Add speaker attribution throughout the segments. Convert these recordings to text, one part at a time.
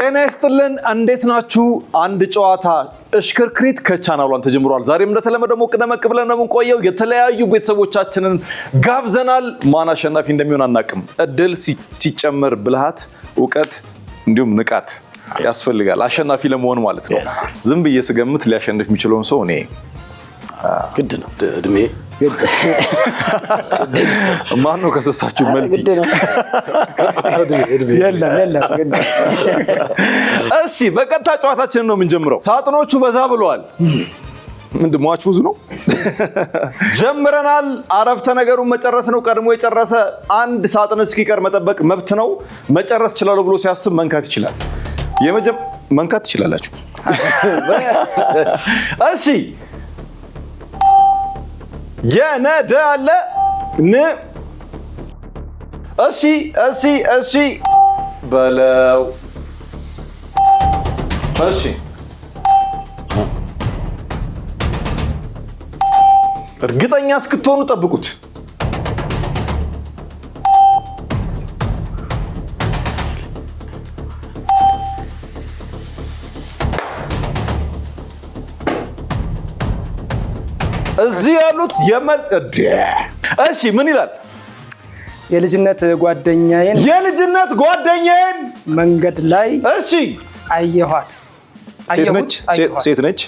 Speaker 1: ጤና ይስጥልን እንዴት ናችሁ? አንድ ጨዋታ እሽክርክሪት ከቻናሉን ተጀምሯል። ዛሬም እንደተለመደው ቅደመቅ ብለን ነው የምንቆየው። የተለያዩ ቤተሰቦቻችንን ጋብዘናል። ማን አሸናፊ እንደሚሆን አናውቅም። እድል ሲጨመር ብልሃት፣ ዕውቀት እንዲሁም ንቃት ያስፈልጋል አሸናፊ ለመሆን ማለት ነው። ዝም ብዬ ስገምት ሊያሸንፍ የሚችለውን ሰው እኔ
Speaker 2: ግድ ነው እድሜ
Speaker 1: ማን ነው ከሶስታችሁ መልቲ?
Speaker 2: የለም
Speaker 1: እሺ በቀጥታ ጨዋታችንን ነው የምንጀምረው። ሳጥኖቹ በዛ ብለዋል። ምንድነው ሟች ብዙ ነው። ጀምረናል። አረፍተ ነገሩን መጨረስ ነው። ቀድሞ የጨረሰ አንድ ሳጥን እስኪቀር መጠበቅ መብት ነው። መጨረስ ይችላል ብሎ ሲያስብ መንካት ይችላል። መንካት ትችላላችሁ። እሺ የነደ አለ ን እሺ በለው። እሺ እርግጠኛ እስክትሆኑ ጠብቁት። እዚህ ያሉት እሺ ምን ይላል?
Speaker 3: የልጅነት ጓደኛዬን
Speaker 1: መንገድ
Speaker 3: ላይ
Speaker 1: እሺ
Speaker 3: አየኋት።
Speaker 1: ሴት ነች።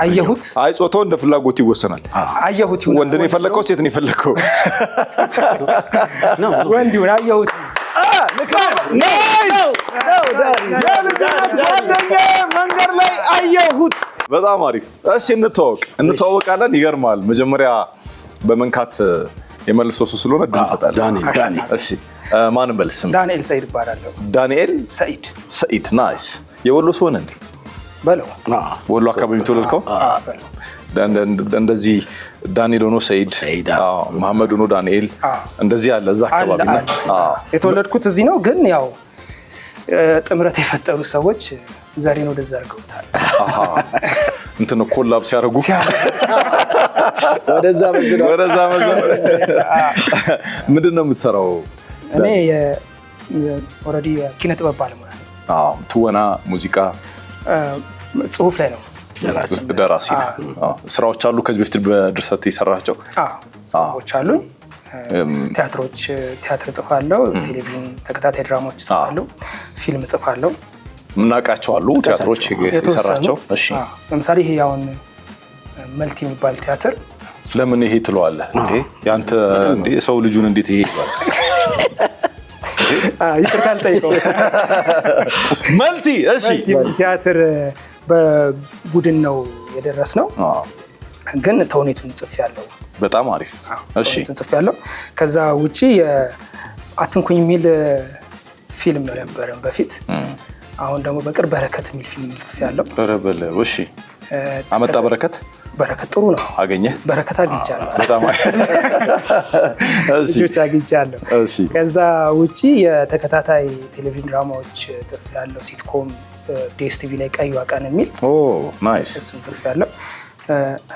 Speaker 3: አየሁት።
Speaker 1: አይ ጾታው እንደ ፍላጎት ይወሰናል።
Speaker 3: አየሁት
Speaker 1: ወንድ ነው የፈለከው ሴት ነው የፈለከው?
Speaker 3: ወንድ ይሁን። አየሁት።
Speaker 1: መንገድ ላይ አየሁት። በጣም አሪፍ። እሺ እንተዋወቃለን። ይገርማል። መጀመሪያ በመንካት የመልሶ ስለሆነ እድል እንሰጣለን።
Speaker 2: ዳኒ።
Speaker 1: እሺ ማን በልስም?
Speaker 3: ዳንኤል ሰይድ ይባላል።
Speaker 1: ዳንኤል ሰይድ። ናይስ። የወሎ ሰው ነህ እንዴ?
Speaker 3: በለው።
Speaker 1: ወሎ አካባቢ ተወለድከው? እንደዚህ ዳንኤል ሆኖ ሰይድ፣ መሐመድ ሆኖ ዳንኤል እንደዚህ ያለ እዛ አካባቢ ነው
Speaker 3: የተወለድኩት። እዚህ ነው ግን ያው ጥምረት የፈጠሩ ሰዎች ዛሬን ወደዛ አድርገውታል።
Speaker 1: እንትን ነው ኮላብ ሲያደርጉ
Speaker 2: ወደዛ መዝነው።
Speaker 1: ምንድነው የምትሰራው?
Speaker 3: እኔ ኦልሬዲ ኪነ ጥበብ ባለሙያ ነኝ።
Speaker 1: ትወና፣ ሙዚቃ፣
Speaker 3: ጽሁፍ ላይ ነው
Speaker 1: ደራሲ። ስራዎች አሉ ከዚህ በፊት በድርሰት የሰራቸው
Speaker 3: ስራዎች አሉ። ቲያትር ጽፋለሁ፣ ቴሌቪዥን ተከታታይ ድራማዎች ጽፋለሁ፣ ፊልም ጽፋለሁ።
Speaker 1: ምናቃቸው አሉ ቲያትሮች የሰራቸው። እሺ
Speaker 3: ለምሳሌ ይሄ ያውን መልቲ የሚባል ቲያትር
Speaker 1: ለምን ይሄ ትለዋለህ እንዴ? ያንተ እንዴ ሰው ልጁን እንዴት ይሄ ይባል?
Speaker 3: ይቅርታል ጠይቀው።
Speaker 1: መልቲ እሺ
Speaker 3: ቲያትር በቡድን ነው የደረስነው፣ ግን ተውኔቱን ጽፌያለሁ።
Speaker 1: በጣም አሪፍ። እሺ
Speaker 3: ተውኔቱን ጽፌያለሁ። ከዛ ውጪ አትንኩኝ የሚል ፊልም ነበር በፊት። አሁን ደግሞ በቅርብ በረከት የሚል ፊልም ጽፌያለሁ።
Speaker 1: በረበለ እሺ አመጣ በረከት
Speaker 3: ጥሩ ነው።
Speaker 1: አገኘ
Speaker 3: በረከት አግኝቻለሁ።
Speaker 1: በጣም
Speaker 3: ልጆች አግኝቻለሁ።
Speaker 1: እሺ
Speaker 3: ከዛ ውጪ የተከታታይ ቴሌቪዥን ድራማዎች ጽፌያለሁ። ሲትኮም ዲኤስቲቪ ላይ ቀይዋ ቀን የሚል
Speaker 1: ናይስ
Speaker 3: እሱን ጽፌያለሁ።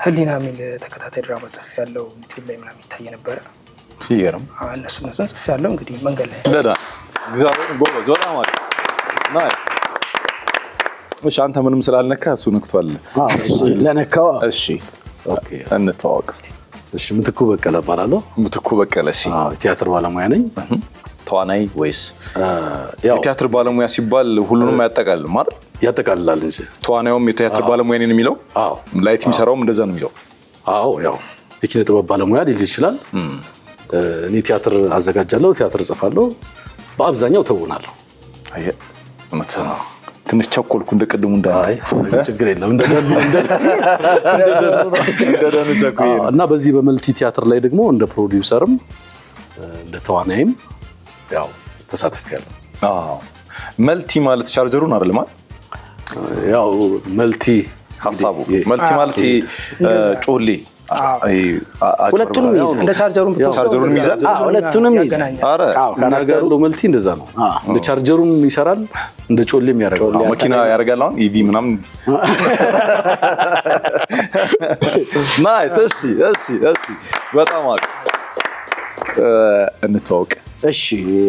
Speaker 3: ህሊና የሚል ተከታታይ ድራማ ጽፌያለሁ። ዩቲዩብ ላይ ምናምን ይታይ ነበረ።
Speaker 1: ሲገርም
Speaker 3: እነሱን ጽፌያለሁ። እንግዲህ መንገድ ላይ
Speaker 1: እግዚአብሔር ጎበዝ በጣም አሪፍ ናይስ። እሺ አንተ ምንም ስላልነካ እሱ ነክቷል።
Speaker 2: ለነካው
Speaker 1: እሺ ኦኬ እንተዋወቅ እስቲ።
Speaker 2: እሺ ምትኩ በቀለ እባላለሁ።
Speaker 1: ምትኩ በቀለ። እሺ
Speaker 2: ቲያትር ባለሙያ ነኝ።
Speaker 1: ተዋናይ ወይስ? ያው ቲያትር ባለሙያ ሲባል ሁሉንም ያጠቃልላል ማለት
Speaker 2: ያጠቃልላል እንጂ
Speaker 1: ተዋናዩም የቲያትር ባለሙያ ነኝ የሚለው?
Speaker 2: አዎ
Speaker 1: ላይት የሚሰራውም እንደዛ ነው የሚለው?
Speaker 2: አዎ ያው የኪነ ጥበብ ባለሙያ ሊል ይችላል። እኔ ቲያትር አዘጋጃለሁ፣ ቲያትር ጽፋለሁ፣ በአብዛኛው ተውናለሁ።
Speaker 1: አይ ትንሽ ቸኮልኩ እንደቀደሙ እንዳይ
Speaker 2: ችግር የለም እና በዚህ በመልቲ ቲያትር ላይ ደግሞ እንደ ፕሮዲውሰርም እንደ ተዋናይም ያው ተሳትፌያለሁ።
Speaker 1: መልቲ ማለት ቻርጀሩን አይደለም?
Speaker 2: ያው መልቲ
Speaker 1: ሀሳቡ መልቲ ማለት ጮሌ
Speaker 3: ሁለቱንም ይይዛል። እንደ ቻርጀሩን
Speaker 1: ይይዛል።
Speaker 3: ሁለቱንም ይይዛል።
Speaker 1: አረ
Speaker 2: ካራክተሩ መልቲ እንደዛ ነው። እንደ ቻርጀሩም ይሰራል፣ እንደ ጮሌም ያደርጋል።
Speaker 1: መኪና ያደርጋል። አሁን ኢቪ ምናምን ናይስ። እሺ በጣም አሪፍ። እንተዋወቅ።
Speaker 4: እሺ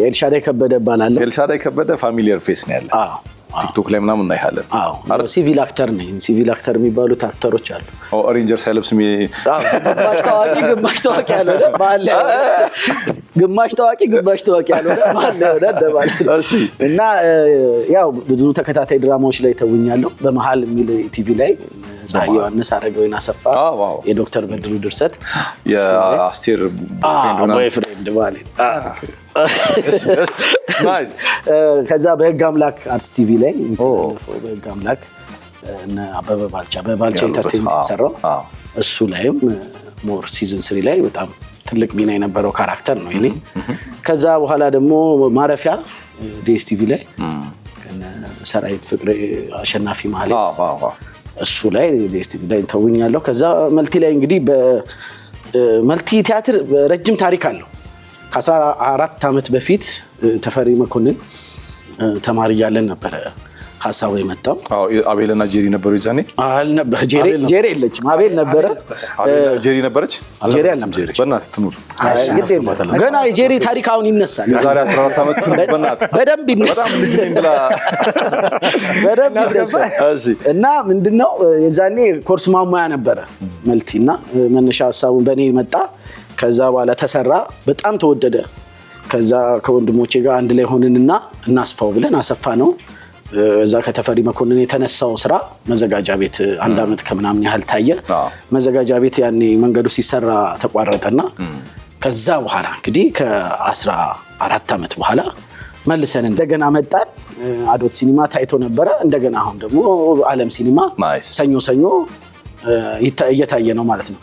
Speaker 4: ኤልሻዳይ ከበደ እባላለሁ።
Speaker 1: ኤልሻዳይ ከበደ ፋሚሊየር ፌስ ነው ያለ። ቲክቶክ ላይ ምናምን እናይሃለን።
Speaker 2: አዎ ሲቪል አክተር ነኝ። ሲቪል አክተር የሚባሉት አክተሮች አሉ።
Speaker 1: ሬንጀር ሳይለብስ
Speaker 2: ግማሽ ታዋቂ ግማሽ ታዋቂ ያልሆነ ባለ ግማሽ ታዋቂ ግማሽ ታዋቂ ያልሆነ ባለ እንደማለት ነው። እና ያው ብዙ ተከታታይ ድራማዎች ላይ ተውኛለሁ። በመሃል የሚል ቲቪ ላይ ዮሐንስ አረጋዊና አሰፋ የዶክተር በድሉ ድርሰት
Speaker 1: የአስቴር
Speaker 2: ቦይፍሬንድ ማለት ናይስ። ከዛ በህግ አምላክ አርትስ ቲቪ ላይ በህግ አምላክ እና አበበ ባልቻ ኢንተርቴይንመንት የተሰራው እሱ ላይም ሞር ሲዝን 3 ላይ በጣም ትልቅ ሚና የነበረው ካራክተር ነው የኔ። ከዛ በኋላ ደግሞ ማረፊያ ዲኤስ ቲቪ ላይ ከነ ሰራዊት ፍቅሬ አሸናፊ ማለት እሱ ላይ ዲኤስ ቲቪ ላይ ተውኛለሁ። ከዛ መልቲ ላይ እንግዲህ በመልቲ ቲያትር ረጅም ታሪክ አለው። ከ14 ዓመት በፊት ተፈሪ መኮንን ተማሪ ያለን ነበር ሐሳቡ የመጣው።
Speaker 1: አቤልና ጄሪ ነበሩ ይዛኔ
Speaker 2: አልነበረ ጄሪ የለችም። አቤል ነበረ።
Speaker 1: ጄሪ ነበረች።
Speaker 2: ጄሪ አልነበረች።
Speaker 1: በእናትህ ትኑር
Speaker 2: ገና የጄሪ ታሪክ አሁን ይነሳል።
Speaker 1: የዛሬ 14 ዓመት ትኑር በእናትህ
Speaker 2: በደንብ ይነሳል። በደንብ ይነሳል። እና ምንድነው የዛኔ ኮርስ ማሟያ ነበረ መልቲና መነሻ ሐሳቡን በኔ መጣ። ከዛ በኋላ ተሰራ፣ በጣም ተወደደ። ከዛ ከወንድሞቼ ጋር አንድ ላይ ሆነንና እናስፋው ብለን አሰፋ ነው። እዛ ከተፈሪ መኮንን የተነሳው ስራ መዘጋጃ ቤት 1 አመት ከምናምን ያህል ታየ። መዘጋጃ ቤት ያኔ መንገዱ ሲሰራ ተቋረጠና ከዛ በኋላ እንግዲህ ከ14 አመት በኋላ መልሰን እንደገና መጣን። አዶት ሲኒማ ታይቶ ነበረ። እንደገና አሁን ደግሞ ዓለም ሲኒማ ሰኞ እየታየ ነው ማለት ነው።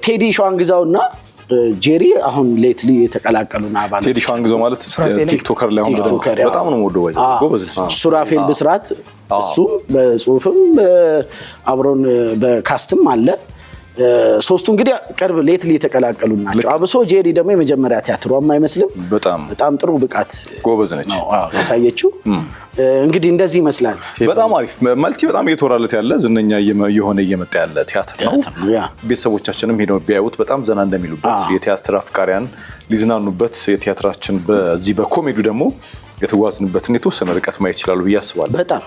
Speaker 2: ቴዲ ሸዋንግዛውና ጄሪ አሁን ሌትሊ የተቀላቀሉና አባላት።
Speaker 1: ቴዲ ሸዋንግዛው ማለት ቲክቶከር ላይ አሁን በጣም ነው ወደው ጎበዝ ልጅ።
Speaker 2: ሱራፌል ብስራት እሱ በጽሁፍም አብሮን በካስትም አለ። ሶስቱ እንግዲህ ቅርብ ሌትሊ የተቀላቀሉ ናቸው። አብሶ ጄሪ ደግሞ የመጀመሪያ ቲያትሯም አይመስልም። በጣም ጥሩ ብቃት
Speaker 1: ጎበዝ ነች
Speaker 2: ያሳየችው። እንግዲህ እንደዚህ ይመስላል።
Speaker 1: በጣም አሪፍ መልቲ በጣም እየተወራለት ያለ ዝነኛ የሆነ እየመጣ ያለ ቲያትር ነው። ቤተሰቦቻችንም ሄደው ቢያዩት በጣም ዘና እንደሚሉበት የቲያትር አፍቃሪያን ሊዝናኑበት የቲያትራችን በዚህ በኮሜዲ ደግሞ የተጓዝንበትን የተወሰነ ርቀት ማየት ይችላሉ ብዬ አስባለሁ።
Speaker 2: በጣም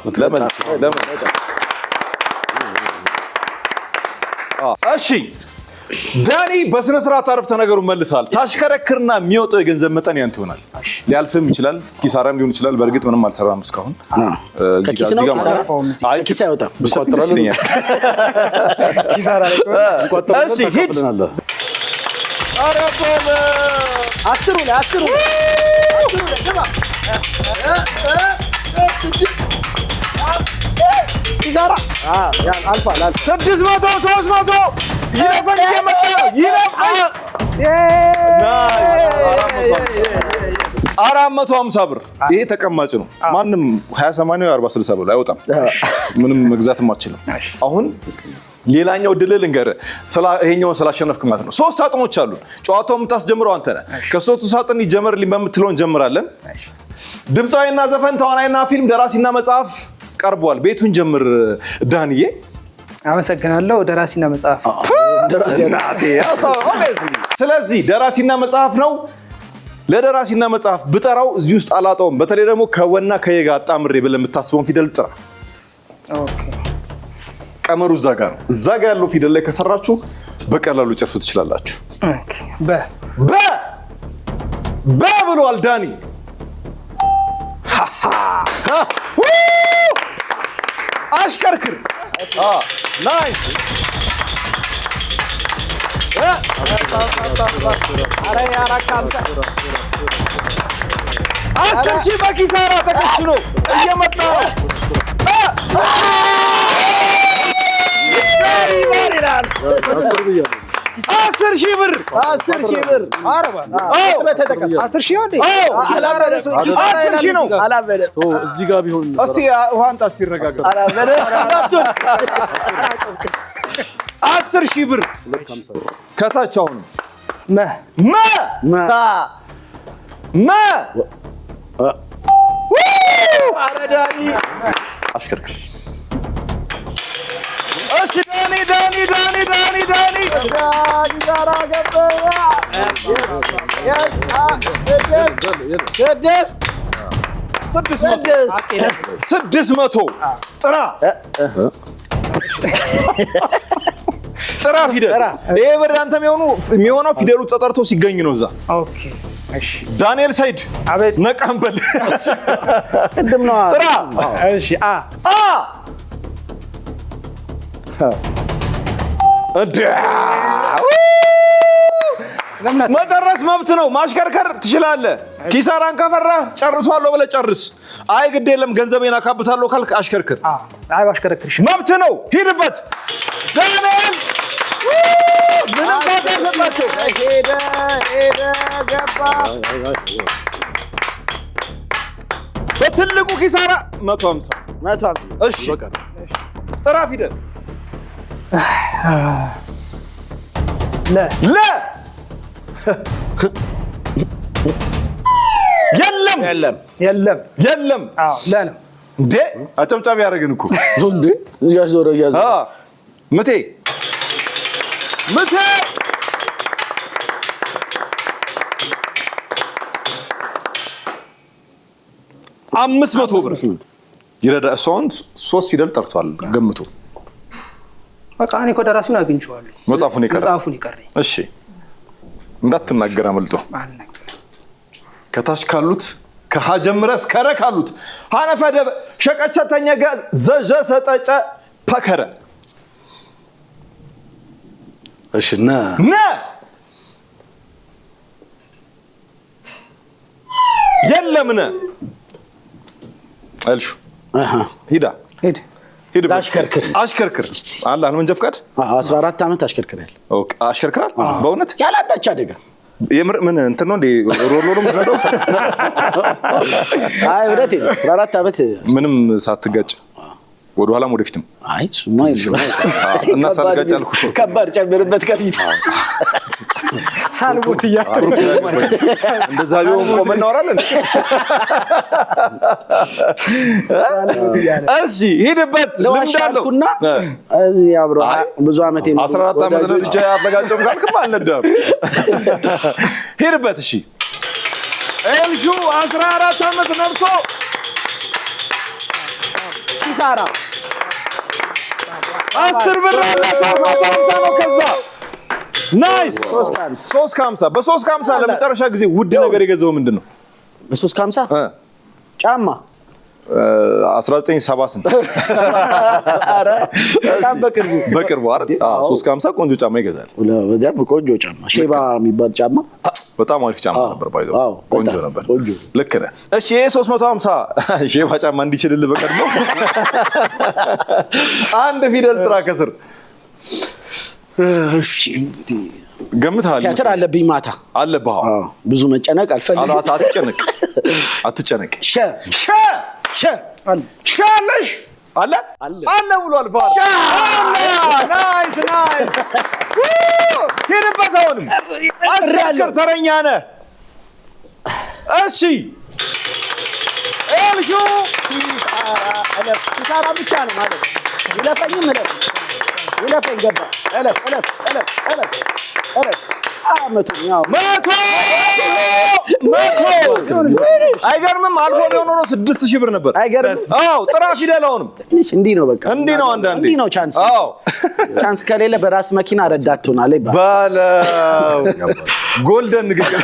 Speaker 1: እሺ ዳኒ በስነ ስርዓት አረፍተ ነገሩን መልሳል። ታሽከረክርና የሚወጣው የገንዘብ መጠን ያንተ ይሆናል። ሊያልፍም ይችላል፣ ኪሳራም ሊሆን ይችላል። በእርግጥ ምንም አልሰራም እስካሁን።
Speaker 2: እዚህ ጋር ማለት ኪሳ አይወጣም።
Speaker 1: እንቆጥራለን።
Speaker 3: ኪሳራ ላይ
Speaker 1: እሺ ሂድ። አረፈለ
Speaker 2: 10 ላይ ግባ ኪሳራ አልፏል።
Speaker 1: 600 300 ይለፈኝ የመጣ ይለፈኝ 450 ብር። ይሄ ተቀማጭ ነው። ማንም 20 80 40 60 ብር አይወጣም። ምንም መግዛትም አትችልም። አሁን ሌላኛው ድል ልንገርህ፣ ይሄኛውን ስላሸነፍክ ማለት ነው። 3 ሳጥኖች አሉን። ጨዋታው የምታስጀምረው አንተ ነህ። ከ3ቱ ሳጥን ይጀመርልኝ በምትለው እንጀምራለን። ድምፃዊና ዘፈን፣ ተዋናይና ፊልም፣ ደራሲና መጽሐፍ ቀርቧል። ቤቱን ጀምር ዳንዬ።
Speaker 3: አመሰግናለሁ። ደራሲና መጽሐፍ
Speaker 1: ስለዚህ ደራሲና መጽሐፍ ነው። ለደራሲና መጽሐፍ ብጠራው እዚህ ውስጥ አላጣውም። በተለይ ደግሞ ከወና ከየጋ አጣምሬ ብለህ የምታስበውን ፊደል ጥራ።
Speaker 3: ኦኬ
Speaker 1: ቀመሩ እዛ ጋር ነው። እዛ ጋር ያለው ፊደል ላይ ከሰራችሁ በቀላሉ ጨርሱ ትችላላችሁ።
Speaker 3: ኦኬ
Speaker 1: በ ብሏል ዳኒ። አሽከርክር። ናይስ። አስር ሺህ በኪሳራ ተከሽኖ እየመጣ ነው። 10 ሺህ ብር
Speaker 2: 10 ሺህ ብር
Speaker 3: 10 ሺህ አንዴ
Speaker 1: 10 ሺህ ነው።
Speaker 2: እዚህ ጋር ቢሆን
Speaker 1: እስቲ ውሃ አንተ ሲረጋጋ 10 ሺህ ብር ከታች አሁን አረዳኒ አሽከርክር። እሺ ዳኒ ዳራ ገበያ 600 ጥራ ጥራ ፊደል ይሄ ብር አንተ የሚሆነው ፊደሉ ተጠርቶ ሲገኝ ነው እዛ
Speaker 3: ኦኬ እሺ
Speaker 1: ዳንኤል ሰይድ
Speaker 3: አቤት
Speaker 1: ነቃንበል
Speaker 2: ቅድም ነው
Speaker 1: ጥራ
Speaker 3: እሺ አ
Speaker 1: መጨረስ መብት ነው ማሽከርከር ትችላለህ ኪሳራን ከፈራ ጨርሷለሁ ብለህ ጨርስ አይ ግድ የለም ገንዘቤን አካብታለሁ ካልክ አሽከርክር
Speaker 3: አይ አሽከረክርሽ
Speaker 1: መብት ነው ሂድበት ዳንኤል ምንም ታደርግባቸው
Speaker 2: ሄደ ገባ
Speaker 1: በትልቁ ኪሳራ 150 እሺ ጥራ ፊደል ለ የለም
Speaker 3: አዎ ለ ነው
Speaker 1: እንዴ አጨብጫቢ ያደረግን እኮ
Speaker 2: እንዴ ያዞረ
Speaker 1: ምቴ 500 ብር ይረዳ እሷን 3 ፊደል ጠርቷል ገምቱ
Speaker 3: በቃ እኔ እኮ ደራሲውን አግኝቼዋለሁ
Speaker 1: መጽሐፉን
Speaker 3: ይቀረኝ
Speaker 1: እሺ እንዳትናገር አመልጦ ከታች ካሉት ከሀ ጀምረህ እስከ ረ ካሉት ሀነፈደ ሸቀቸተኛ ጋር ዘጀ ሰጠጨ ፐከረ
Speaker 2: እሺ ነ
Speaker 1: የለም ነ አልሹ ሂድ አሽከርክር አላህ ነው መንጃ ፈቃድ
Speaker 2: 14 ዓመት አሽከርክራል
Speaker 1: ኦኬ አሽከርክራል በእውነት
Speaker 2: ያላዳች አደጋ
Speaker 1: የምር ምን እንትን ነው እንዴ ሮሎ ነው
Speaker 2: አይ ወደቴ 14 ዓመት
Speaker 1: ምንም ሳትጋጭ ወደ ኋላም ወደፊትም
Speaker 2: አይ ሱማ
Speaker 1: እና ሳትጋጭ አልኩ
Speaker 2: ከባድ ጨምርበት ከፊት
Speaker 3: ሳልቦት
Speaker 1: እንደዛ ቢሆን ቆመን እናወራለን እሺ ሂድበት
Speaker 2: ለዋሻልኩና ያብሮ ብዙ ዓመት
Speaker 1: 14 ዓመት ነው ልጅ ያፈጋጨም ካልክም አልነዳም ሂድበት እሺ ኤልሹ 14 ዓመት ነርቶ
Speaker 2: ኪሳራ
Speaker 1: 10 ብር አለ 350 ነው ከዛ ናይስ 350 በ350 ለመጨረሻ ጊዜ ውድ ነገር የገዛው ምንድነው
Speaker 2: በ350 ጫማ
Speaker 1: 1978
Speaker 2: አረ በጣም በቅርቡ
Speaker 1: አይደል 350 ቆንጆ ጫማ ይገዛል
Speaker 2: ወዲያው ቆንጆ ጫማ ሼባ የሚባል ጫማ
Speaker 1: በጣም አሪፍ ጫማ ነበር ባይዘው ቆንጆ ነበር ልክ ነህ እሺ ይሄ 350 ሼባ ጫማ እንዲችልልህ በቀድሞ አንድ ፊደል ጥራ ከስር
Speaker 2: እሺ እንግዲህ
Speaker 1: ገምታለህ
Speaker 2: ቲያትር አለብኝ ማታ
Speaker 1: አለብህ
Speaker 2: ብዙ መጨነቅ አልፈልግም
Speaker 1: አትጨነቅ
Speaker 2: ሸ
Speaker 1: ሻለሽ አለ ብሏል ባር ናይስ ሂድበት አሁንም አስከርክር ተረኛ ነህ እሺ ኤልሹ
Speaker 2: ኪሳራ ብቻ ነው ማለት ይለፈኝ ገባ እለፍ መቶ
Speaker 1: አይገርምም አልፎ ቢሆን ኖሮ 6000 ብር ነበር
Speaker 2: አይገርምም
Speaker 1: አዎ ጥራ ፊደል አሁንም
Speaker 2: እንዲህ ነው በቃ
Speaker 1: እንዲህ ነው አንዳንዴ
Speaker 2: እንዲህ ነው ቻንስ ከሌለ በራስ መኪና ረዳት ትሆናለህ
Speaker 1: ባለው ጎልደን ንግግር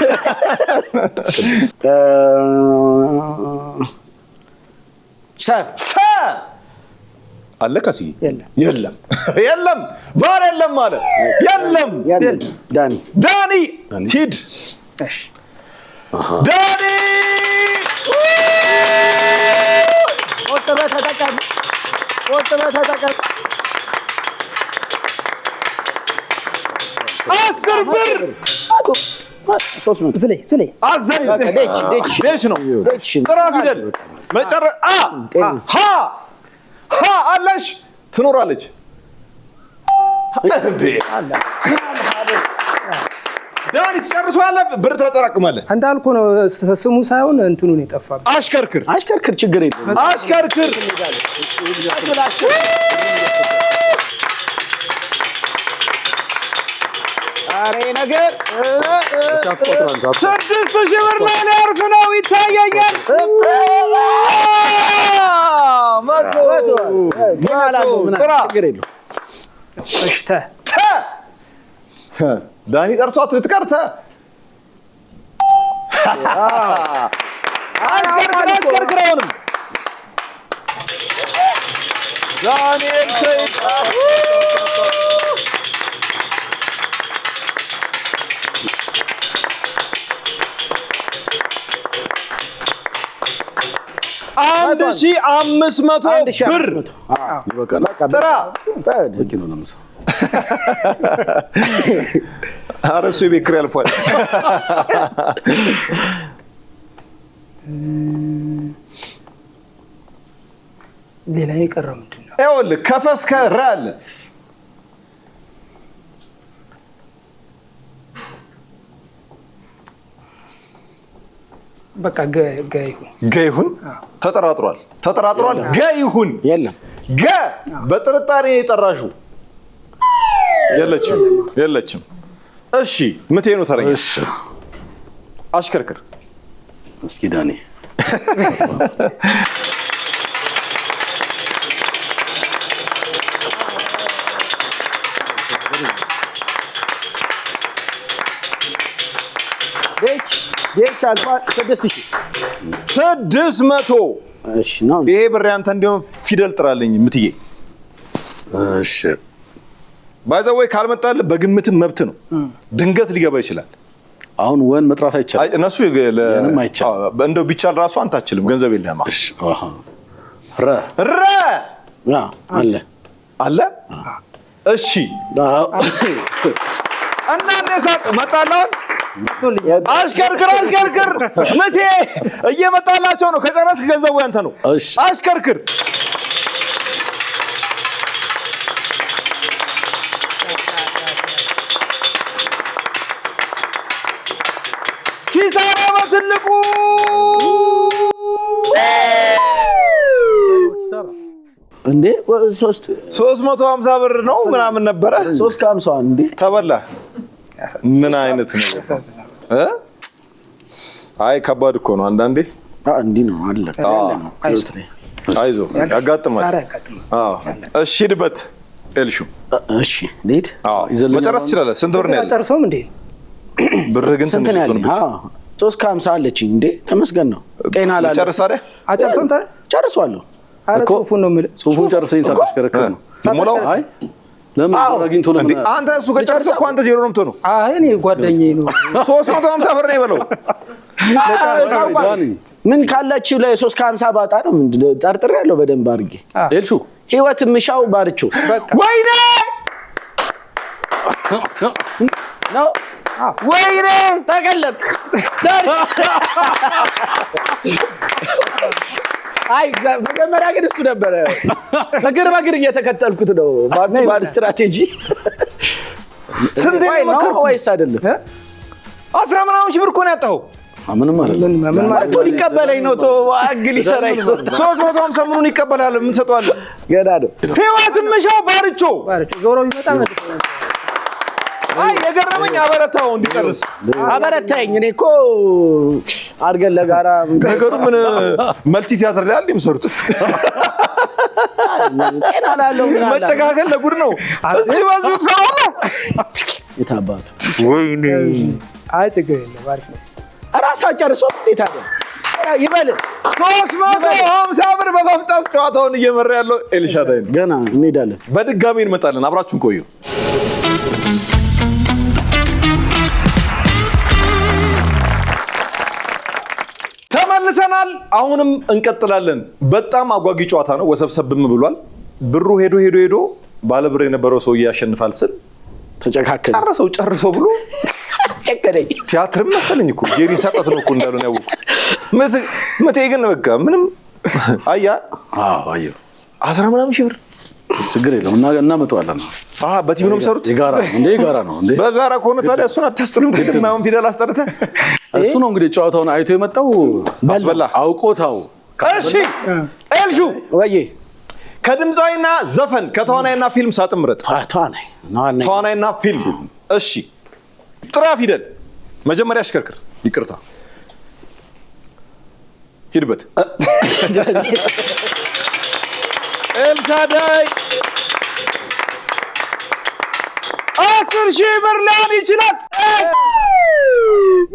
Speaker 1: ሰ አለ ከሲ የለም ባር የለም ማለት የለም ዳኒ ሂድ
Speaker 3: እሺ
Speaker 1: ዳኒ
Speaker 2: ወጥበህ ተጠቀም
Speaker 1: 10 ብር
Speaker 3: ዝሌ
Speaker 1: አዘኝ ዴች ነው ጥራ ፊደል ሀ አለሽ ትኖራለች እንዴ ዳኒ ትጨርሷለህ ብር ተጠራቅማለህ
Speaker 3: እንዳልኩ ነው ስሙ ሳይሆን እንትኑ ነው የጠፋው
Speaker 2: አሽከርክር ችግር የለም
Speaker 1: አሽከርክር
Speaker 2: ኧረ ነገር
Speaker 1: 6,000 ብር ላይ ሊያርፍ ነው ይታየኛል። ዳኒ ጠርቷት ልትቀርተ አሽከርክረውንም ዳንኤል ሰይድ 1,500 ብር ጥራ ኧረ እሱ የቤት ኪራይ አልፏል።
Speaker 3: ሌላ የቀረው ምንድን ነው?
Speaker 1: ይኸውልህ ከፈስከ ረ አለ
Speaker 3: በቃ ገይሁን
Speaker 1: ተጠራጥሯል ገይሁን
Speaker 2: የለም
Speaker 1: ገ በጥርጣሬ የጠራሹ የለችም። እሺ ምቴ ነው ተረኛ። አሽከርክር
Speaker 4: እስኪ ዳኒ
Speaker 2: ዴች አልፋ
Speaker 1: 6,600
Speaker 2: እሺ ነው
Speaker 1: ይሄ ብር ያንተ እንዲሆን ፊደል ጥራልኝ ምትዬ።
Speaker 4: እሺ
Speaker 1: ባይዘው ካልመጣልህ በግምትም መብት ነው። ድንገት ሊገባ ይችላል።
Speaker 4: አሁን ወን መጥራት አይቻልም።
Speaker 1: እነሱ
Speaker 4: ምንም አይቻልም።
Speaker 1: እንደው ቢቻል ራሱ አንተ አትችልም። ገንዘብ የለህማ።
Speaker 4: እሺ ረ
Speaker 1: አለ እሺ እና እንደሳቅ መጣላው አሽከርክር ምቴ እየመጣላቸው ነው። ከጨረስክ ገንዘቡ ያንተ ነው። አሽከርክር ኪሳራ በትልቁ
Speaker 2: እንዴ 350
Speaker 1: ብር ነው ምናምን ነበረ።
Speaker 2: 350 እንዴ
Speaker 1: ተበላ። ምን አይነት ነው? አይ ከባድ እኮ ነው አንዳንዴ።
Speaker 2: እንዴ ነው አለ
Speaker 1: አይዞህ ያጋጥማል። እሺ ሂድበት ኤልሹ።
Speaker 2: እሺ ሊድ
Speaker 1: መጨረስ ትችላለህ። ስንት ብር ነው ያለው?
Speaker 3: ጨርሶም እንዴ
Speaker 1: ብር ግን
Speaker 2: ስንት ነው ያለው? 350 አለችኝ እንዴ ተመስገን ነው። ጤና አላለ
Speaker 1: ጨርስ አይደል?
Speaker 3: አጨርሶም
Speaker 2: ጨርሷለሁ።
Speaker 3: ጽሁፉን ነው የምልህ።
Speaker 4: ጽሁፉን ጨርሰኝ ሳትሽከረከር ነው
Speaker 1: ሞላው።
Speaker 4: አይ ለምን አግኝቶ ለምን
Speaker 1: አንተ እሱ ከጨረሰ እኮ አንተ ዜሮ ነው የምትሆነው።
Speaker 3: አይ እኔ ጓደኛዬ ነው
Speaker 1: 350 ብር ነው የበለው።
Speaker 2: ምን ካላችሁ ላይ 350 ባጣ ነው ምንድነው? ጠርጥሬ ያለው በደንብ አድርጌ
Speaker 4: ኤልሹ
Speaker 2: ህይወት ምሻው ባርቾ
Speaker 1: ወይኔ
Speaker 2: ነው
Speaker 1: ወይኔ
Speaker 2: ተቀለብ አይ መጀመሪያ ግን እሱ ነበረ በግር እየተከተልኩት ነው ባድ ስትራቴጂ።
Speaker 1: ስንት ነው
Speaker 2: ወይስ አይደለም?
Speaker 1: 10 ምናምን ሺህ ብር እኮ ነው ያጣው።
Speaker 4: ምንም አይደለም።
Speaker 3: ምን ማለት
Speaker 2: ነው? ሊቀበለኝ ነው ቶ አግል ይሰራይ
Speaker 1: 350 ምኑን ይቀበላል? ምን ሰጠዋለህ?
Speaker 2: ገና ነው
Speaker 1: ህይወት ምሻው ባርቾ
Speaker 3: ዞሮ ቢመጣ ማለት
Speaker 1: አይ የገረመኝ አበረታው እንዲጨርስ
Speaker 2: አበረታኝ። እኔ እኮ አርገን ለጋራ
Speaker 1: ነገሩ ምን መልቲ ቲያትር ላይ አይደል የሚሰሩት?
Speaker 2: ጤና ላለው ምን አለ
Speaker 1: መጨካከል ለጉድ ነው። እዚህ ወዝብ ሰው ነው
Speaker 2: የታባቱ
Speaker 1: ወይኔ
Speaker 3: አይ ችግር የለም አሪፍ ነው።
Speaker 2: ራሳ ጨርሶ እንዴት አለ ይበል
Speaker 1: 350 ብር በመፍጠጥ ጨዋታውን እየመራ ያለው ኤልሻዳይ ነው።
Speaker 2: ገና እንሄዳለን።
Speaker 1: በድጋሚ እንመጣለን። አብራችሁን ቆዩ። ተመልሰናል። አሁንም እንቀጥላለን። በጣም አጓጊ ጨዋታ ነው። ወሰብሰብም ብሏል። ብሩ ሄዶ ባለብር የነበረው ሰው ያሸንፋል ስል
Speaker 2: ተጨካከለ።
Speaker 1: ጨርሶ ብሎ
Speaker 2: ቸከደኝ።
Speaker 1: ቲያትር መሰለኝ እኮ ጄሪ ሰጠት ነው እኮ እንዳሉን ያወቁት። መቴ ግን በቃ ምንም አያ
Speaker 4: አዩ
Speaker 1: 10 ምናምን ሺህ ብር
Speaker 4: ችግር የለም እናመጣዋለን።
Speaker 1: በቲም ነው የሚሰሩት።
Speaker 4: የጋራ ነው እንዴ?
Speaker 1: በጋራ ከሆነ ታዲያ እሱን አታስጥሉም? ማን ፊደል አስጠርተህ
Speaker 4: እሱ ነው እንግዲህ ጨዋታውን አይቶ የመጣው
Speaker 1: አስበላ
Speaker 4: አውቆታው።
Speaker 1: እሺ ኤልሹ
Speaker 2: ወይ
Speaker 1: ከድምፃዊና ዘፈን ከተዋናይና ፊልም ሳጥምረት
Speaker 2: ተዋናይና
Speaker 1: ፊልም። እሺ ጥራ ፊደል መጀመሪያ አሽከርክር። ይቅርታ ሂድበት። ኤልሻዳይ 10,000 ብር ሊሆን ይችላል።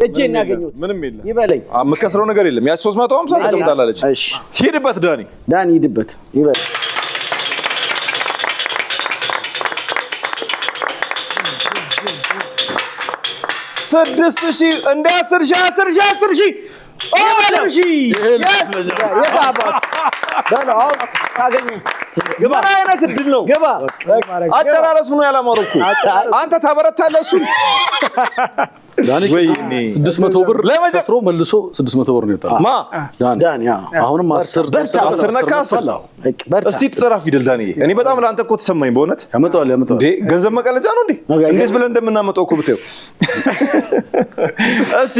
Speaker 2: እጄን ያገኘሁት
Speaker 1: ምንም የለም
Speaker 2: ይበለኝ።
Speaker 1: የምከስረው ነገር የለም። ያ 350 ተቀምጣለች። ሂድበት ዳኒ
Speaker 2: ሂድበት ይበል።
Speaker 1: 6,000 እንደ 10,000 ምን አይነት እድል ነው? አጨራረሱ ነው ያላማረው እኮ አንተ ታበረታለህ እሱን።
Speaker 4: ዳኒ 600 ብር ከስሮ መልሶ 600 ብር ነው ይወጣል።
Speaker 1: ማ
Speaker 2: ዳኒ
Speaker 4: አሁንም 10
Speaker 1: ነካ 10። እስቲ ጥራ ፊደል ዳኒ። እኔ በጣም ለአንተ እኮ ተሰማኝ በእውነት።
Speaker 4: ያመጣዋል
Speaker 1: እንዴ ገንዘብ መቀለጃ ነው እንዴ? እንዴት ብለን እንደምናመጣው እኮ ብታየው። እሺ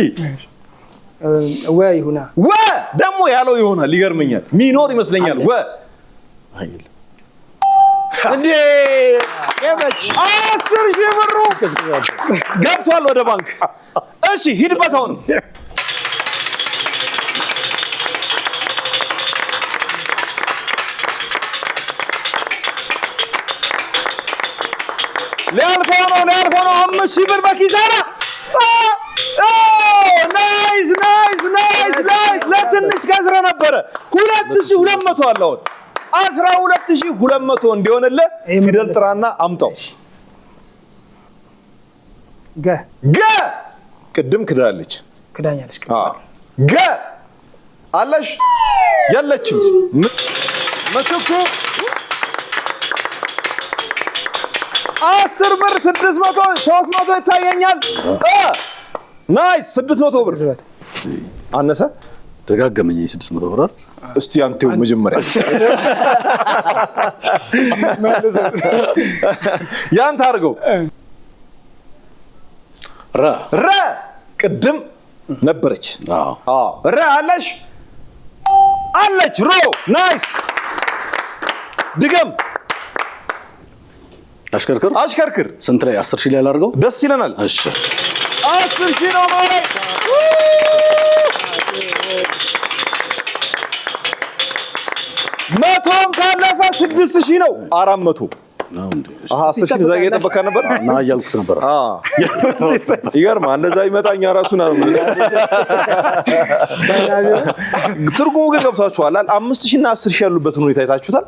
Speaker 3: ይሁና
Speaker 1: ደግሞ ያለው ይሆናል። ይገርመኛል። ሚኖር ይመስለኛል። እንዴ የመች 10,000 ብሩ ገብቷል ወደ ባንክ። እሺ ሂድበት አሁን። ሊያልፈው ነው 5,000 ብር በኪሳራ። ናይስ። ለትንሽ ከስረ ነበረ 2,200 አለው። 12,200 እንዲሆንልህ ፊደል ጥራና አምጣው። ገ ቅድም ክዳለች።
Speaker 3: ክዳኛለች።
Speaker 1: ገ አለሽ የለችም። ምትኩ 10 ብር 600 300 ይታየኛል። ናይስ 600 ብር አነሰ።
Speaker 4: ደጋገመኝ 600 ብር።
Speaker 1: እስቲ አንተው መጀመሪያ ያንተ አድርገው። ረ ቅድም ነበረች። ረ አለች ሮ። ናይስ ድገም። አሽከርክር።
Speaker 4: ስንት ላይ 10,000 ላይ አላርገው?
Speaker 1: ደስ ይለናል።
Speaker 4: እሺ
Speaker 1: 10,000 ነው ማለት 100 ካለፈ 6,000 ነው። 400
Speaker 4: ነው እንዴ?
Speaker 1: 10,000 እዛ እየጠበካ ነበር
Speaker 4: እና እያልኩት ነበር።
Speaker 1: ይገርማ። እንደዛ ይመጣኛ ራሱን ነው። ትርጉሙ ግን ገብቷችኋል። 5,000 እና 10,000 ያሉበትን ሁኔታ አይታችሁታል።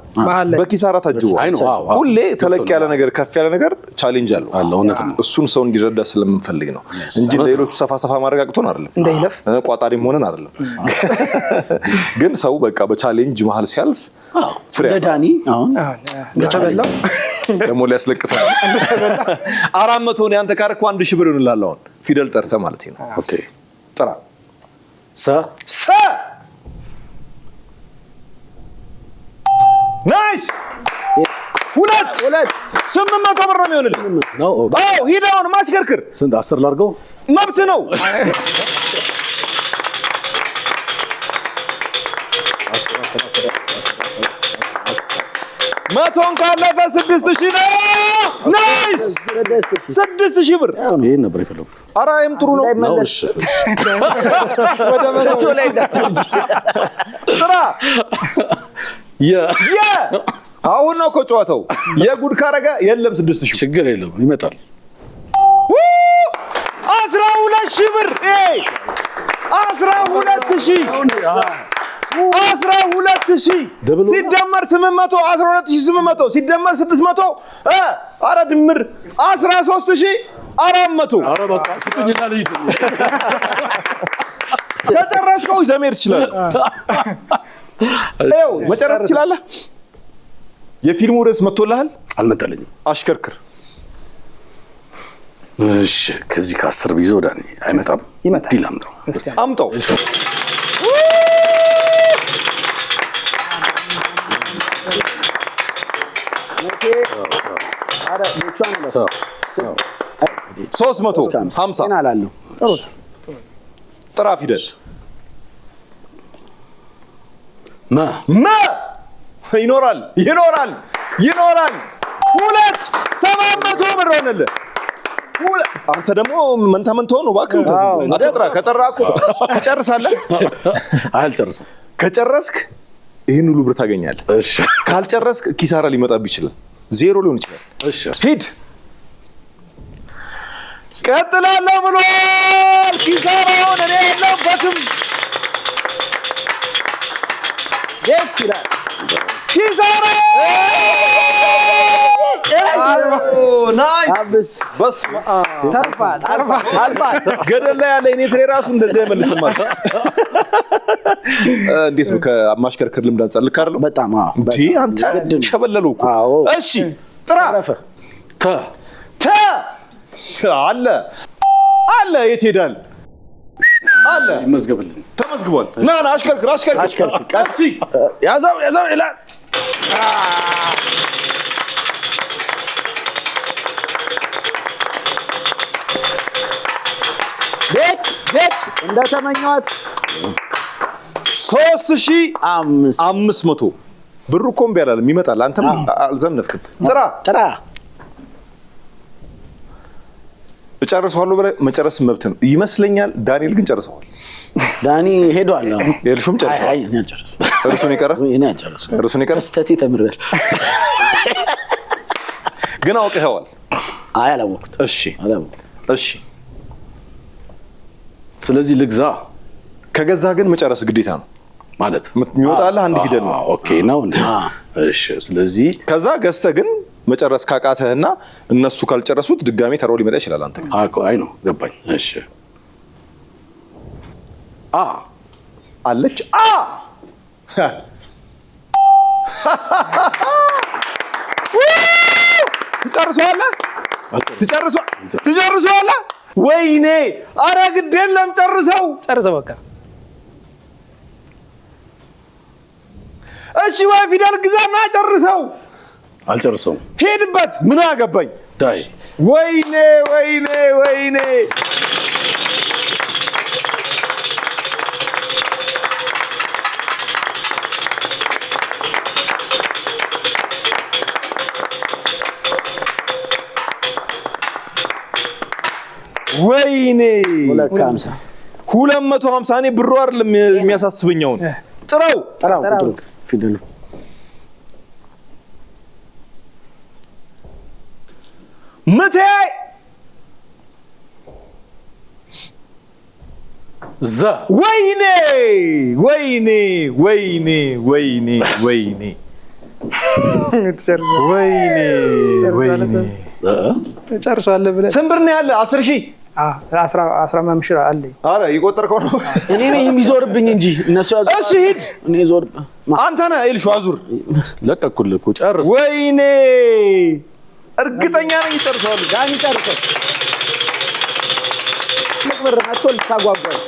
Speaker 1: በኪሳራ ታጅቧል። ሁሌ ተለቅ ያለ ነገር ከፍ ያለ ነገር ቻሌንጅ አለው። እሱን ሰው እንዲረዳ ስለምንፈልግ ነው እንጂ ሌሎቹ ሰፋ ማረጋግቶን አይደለም።
Speaker 3: እንዳይለፍ
Speaker 1: ቋጣሪም ሆነን አይደለም። ግን ሰው በቃ በቻሌንጅ መሀል ሲያልፍ ፍሬ
Speaker 2: ዳኒ አሁን
Speaker 3: እንደተበላው
Speaker 1: ደሞ ሊያስለቅሳል። 400 ነው ያንተ ካርኩ 1,000 ብር ይሆንልሃል። አሁን ፊደል ጠርተህ ማለት ነው።
Speaker 4: ኦኬ
Speaker 1: ጥራ።
Speaker 4: ሰ
Speaker 1: ናይስ 800 ብር ነው የሚሆንልህ። አዎ ሂድ አሁን ማሽከርከር።
Speaker 4: ስንት 10 ላድርገው?
Speaker 1: መብት ነው። መቶን ካለፈ 6,000 ነው። ናይስ 6,000 ብር።
Speaker 4: ይሄን ነበር የፈለኩት።
Speaker 1: ኧረ ይሄም ጥሩ ነው።
Speaker 4: እሺ
Speaker 2: ወደ መቶ ላይ እንዳትወጂ።
Speaker 1: ጥራ። አሁን ነው እኮ ጨዋታው። የጉድ ካረገ የለም 6,000
Speaker 4: ችግር የለም ይመጣል።
Speaker 1: 12,000 ብር 12,000 ሲደመር 800 12,800 ሲደመር 600 አረ ድምር 13,400።
Speaker 4: አረ በቃ ስጡኝና ልሂድ።
Speaker 1: ተጨረስከው ዘመድ ይችላል። አው መጨረስ ይችላል። የፊልሙ ርዕስ መጥቶልሃል?
Speaker 4: አልመጣልኝም።
Speaker 1: አሽከርክር።
Speaker 4: እሺ ከዚህ ከ10 ቢዞ ዳኒ አይመጣም።
Speaker 3: ይመጣል።
Speaker 4: ዲላም ነው
Speaker 1: አምጣው።
Speaker 2: አረ ልቻን ነው
Speaker 1: 350
Speaker 2: አላለሁ።
Speaker 1: ጥራ ፊደል
Speaker 4: ማ
Speaker 1: ይኖራል 2,700 ብር ሆነልህ። አንተ ደግሞ መንታ መንታው ነው ባክም አትጥራ ከጠራኩ ትጨርሳለህ
Speaker 4: አልጨርስም
Speaker 1: ከጨረስክ ይሄን ሁሉ ብር ታገኛለህ እሺ ካልጨረስክ ኪሳራ ሊመጣብህ ይችላል ዜሮ ሊሆን ይችላል እሺ ሂድ ቀጥላለሁ ብሏል ኪሳራውን እኔ የለበትም
Speaker 2: ይችላል
Speaker 1: ኪሳራ ናይስ በስመ አብ
Speaker 3: ተርፋል
Speaker 1: ገደል ላይ ያለ እኔ ትሬ ራሱ እንደዚህ አይመልስም ማለት እንዴት ነው ከማሽከርከር ልምድ አንፃር ልክ አይደለም
Speaker 2: በጣም
Speaker 1: እንዴ አንተ ሸበለለው እኮ እሺ ጥራ ተ አለ የት ሄዳል አለ
Speaker 4: ይመዝገብልኝ
Speaker 1: ተመዝግቧል ና አሽከርክር ቀስ
Speaker 2: ያዛው ይላል ቤት እንደተመኘዋት
Speaker 1: 3500 ብሩ እኮ እምቢ አላለም ይመጣል አንተም አልዘነፍክም ጥራ እጨርሰዋለሁ ብለህ መጨረስ መብት ነው ይመስለኛል ዳንኤል ግን ጨርሰዋል
Speaker 2: ዳኒ ሄዷል
Speaker 1: የልሹም ጨርሰዋል
Speaker 2: አይ እኔ ጨርሰው
Speaker 1: እርሱን ይቀር እርሱን ይቀር
Speaker 2: ስተቲ ተምረል
Speaker 1: ግን አውቀኸዋል
Speaker 2: አይ አላወቅኩት
Speaker 1: እሺ
Speaker 4: ስለዚህ ልግዛ
Speaker 1: ከገዛ ግን መጨረስ ግዴታ ነው
Speaker 4: ማለት
Speaker 1: የሚወጣልህ አንድ ፊደል ነው
Speaker 4: ኦኬ ነው እንዴ እሺ ስለዚህ
Speaker 1: ከዛ ገዝተህ ግን መጨረስ ካቃተህና እነሱ ካልጨረሱት ድጋሜ ተራው ሊመጣ ይችላል አንተ
Speaker 4: አይ ነው ገባኝ እሺ
Speaker 1: አለች ትጨርሰዋለህ ወይኔ ኧረ ግድ የለም ጨርሰው
Speaker 3: በቃ
Speaker 1: እሺ ወይ ፊደል ግዛና ጨርሰው
Speaker 4: አልጨርሰውም
Speaker 1: ሄድበት ምን አገባኝ
Speaker 4: ዳይ
Speaker 1: ወይኔ ወይኔ 250 እኔ ብሩ አይደለም የሚያሳስበኛውን ጥራው
Speaker 2: ፊደሉ
Speaker 1: ምቴ ወይኔ
Speaker 3: ጨርሷል ብለህ
Speaker 1: ስንት ብር ነው ያለ 10000
Speaker 3: 15 አለኝ
Speaker 1: አረ ይቆጠርከው ነው
Speaker 2: እኔ ነኝ የሚዞርብኝ እንጂ እነሱ ያዙ
Speaker 1: እሺ ሂድ
Speaker 2: እኔ ዞር
Speaker 1: አንተ ነህ ኤልሹ አዙር
Speaker 4: ለቀኩልህ እኮ ጨርስ
Speaker 1: ወይኔ እርግጠኛ ነኝ ይጨርሳሉ
Speaker 2: ዳኒ ጨርሰው ምክብር አጥቶል ታጓጓል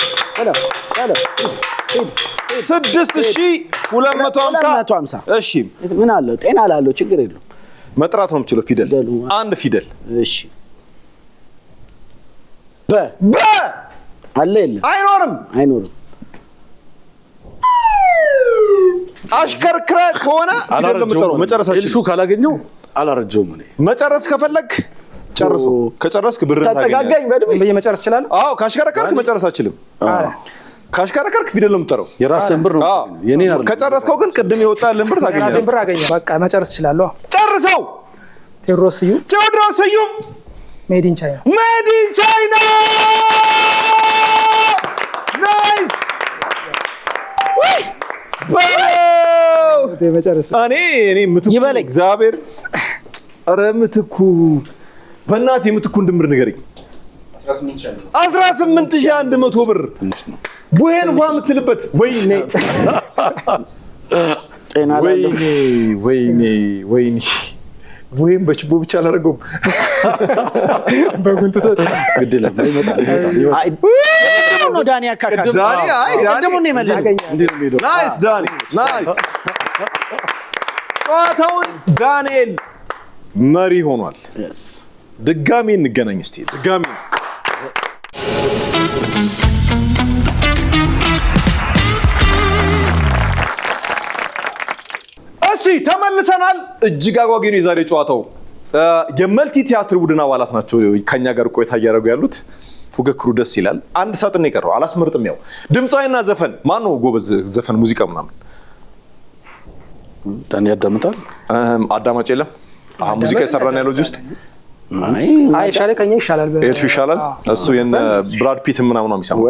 Speaker 2: ሄሎ
Speaker 1: 6250 እሺ
Speaker 2: ምን አለ ጤና አላለው ችግር የለም
Speaker 1: መጥራት ነው የምችለው ፊደል አንድ ፊደል
Speaker 2: እሺ በ አለ የለም አይኖርም
Speaker 1: አሽከርክረ ከሆነ ፊደል ለምጠሩ መጨረሳችን
Speaker 4: ኤልሹ ካላገኘው አላረጀውም እኔ
Speaker 1: መጨረስ ከፈለክ ጨርሶ ከጨረስክ ብር
Speaker 2: ታጠጋጋኝ በደም
Speaker 3: በየመጨረስ ይችላል
Speaker 1: አዎ ካሽከረከርክ መጨረስ አችልም ካሽከረከርክ ፊደል ለምጠሩ
Speaker 4: የራስን ብር ነው የኔን አይደል
Speaker 1: ከጨረስከው ግን ቅድም የወጣልን ብር ታገኛለህ
Speaker 3: የራስን ብር አገኘ በቃ መጨረስ ይችላል
Speaker 1: ጨርሰው
Speaker 3: ቴዎድሮስ ስዩም ሜድ ኢን ቻይና
Speaker 1: ናይስ እኔ ምትኩ
Speaker 2: ይበለኝ
Speaker 1: እግዚአብሔር ኧረ ምትኩ በእናትህ የምትኩን ድምር ንገረኝ 18100 ብር
Speaker 4: ትንሽ ነው
Speaker 1: ቡሄን ውሃ የምትልበት ወይኔ
Speaker 2: ጤና
Speaker 1: ወይኔ ቡሄን በችቦ ብቻ አላደረገውም በጉንጥቶ
Speaker 4: ግድለም ይመጣል
Speaker 2: ነው ዳኒ አካካስ
Speaker 1: ዳኒ
Speaker 2: ደግሞ ነው ይመለስ
Speaker 1: ናይስ ዳኒ ናይስ ጨዋታውን ዳንኤል መሪ ሆኗል ድጋሚ እንገናኝ እስቲ ድጋሚ እሺ ተመልሰናል እጅግ አጓጊ ነው የዛሬ ጨዋታው የመልቲ ቲያትር ቡድን አባላት ናቸው ከኛ ጋር ቆይታ እያደረጉ ያሉት። ፉክክሩ ደስ ይላል። አንድ ሳጥን የቀረው አላስመርጥም። ያው ድምጻዊና ዘፈን ማን ነው ጎበዝ? ዘፈን ሙዚቃ ምናምን
Speaker 4: ታን ያዳምጣል።
Speaker 1: አዳማጭ የለም። ሙዚቃ ይሰራና ያለው ውስጥ
Speaker 3: አይ ሻለ ከኛ ይሻላል።
Speaker 1: እሱ ይሻላል። እሱ የነ ብራድ ፒት ምናምን ነው የሚሰማው።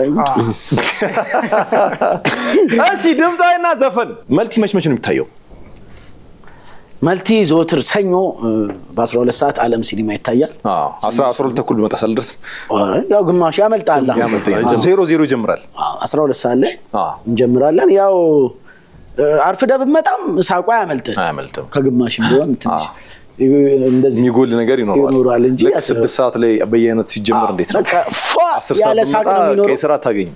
Speaker 1: እሺ ድምጻዊና ዘፈን መልቲ መች ነው የሚታየው?
Speaker 2: መልቲ ዘወትር ሰኞ በ12 ሰዓት ዓለም ሲኒማ ይታያል።
Speaker 1: 12 ተኩል ቢመጣ ሳልደርስ
Speaker 2: ያው ግማሽ ያመልጣል።
Speaker 1: 00 ይጀምራል።
Speaker 2: 12 ሰዓት ላይ እንጀምራለን። ያው አርፍደ ብመጣም ሳቋ አያመልጥም። ከግማሽም ቢሆን ትንሽ እንደዚህ
Speaker 1: የሚጎል ነገር ይኖራል
Speaker 2: እንጂ
Speaker 1: 6 ሰዓት ላይ በየአይነት ሲጀምር እንዴት ነው 10 ሰዓት
Speaker 2: ያለ ሳቅ ነው የሚኖረው።
Speaker 1: ከስራ ታገኝ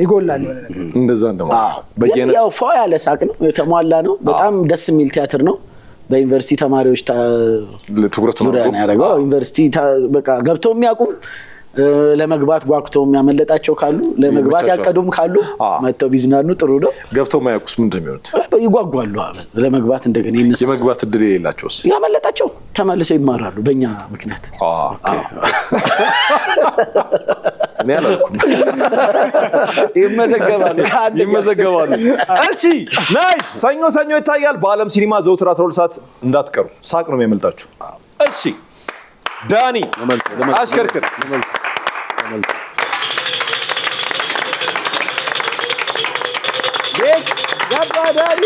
Speaker 3: ይጎላል የሆነ ነገር
Speaker 1: እንደዛ እንደማለት ነው። በየአይነት
Speaker 2: ያው ፏ ያለ ሳቅ ነው፣ የተሟላ ነው። በጣም ደስ የሚል ቲያትር ነው። በዩኒቨርሲቲ ተማሪዎች
Speaker 1: ትኩረቱ ነው
Speaker 2: ያደረገው። ዩኒቨርሲቲ በቃ ገብተው የሚያውቁም ለመግባት ጓጉተው የሚያመለጣቸው ካሉ ለመግባት ያቀዱም ካሉ መተው ቢዝናኑ ጥሩ ነው።
Speaker 1: ገብተው ማያውቁስ ምንድን ነው የሚሆኑት?
Speaker 2: ይጓጓሉ ለመግባት። እንደገና ይነሳል።
Speaker 1: የመግባት እድል የሌላቸውስ
Speaker 2: ያመለጣቸው ተመልሰው ይማራሉ በእኛ ምክንያት።
Speaker 1: እኔ አላልኩም።
Speaker 2: ይመዘገባሉ።
Speaker 1: እሺ ናይስ። ሰኞ ይታያል በዓለም ሲኒማ ዘውትር 12 ሰዓት እንዳትቀሩ። ሳቅ ነው የሚያመልጣችሁ። እሺ ዳኒ አሽከርክር። ዳኒ